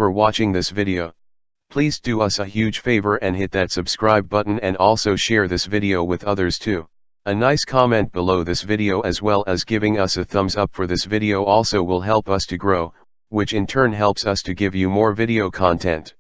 for watching this video. Please do us a huge favor and hit that subscribe button, and also share this video with others too. A nice comment below this video as well as giving us a thumbs up for this video also will help us to grow, which in turn helps us to give you more video content.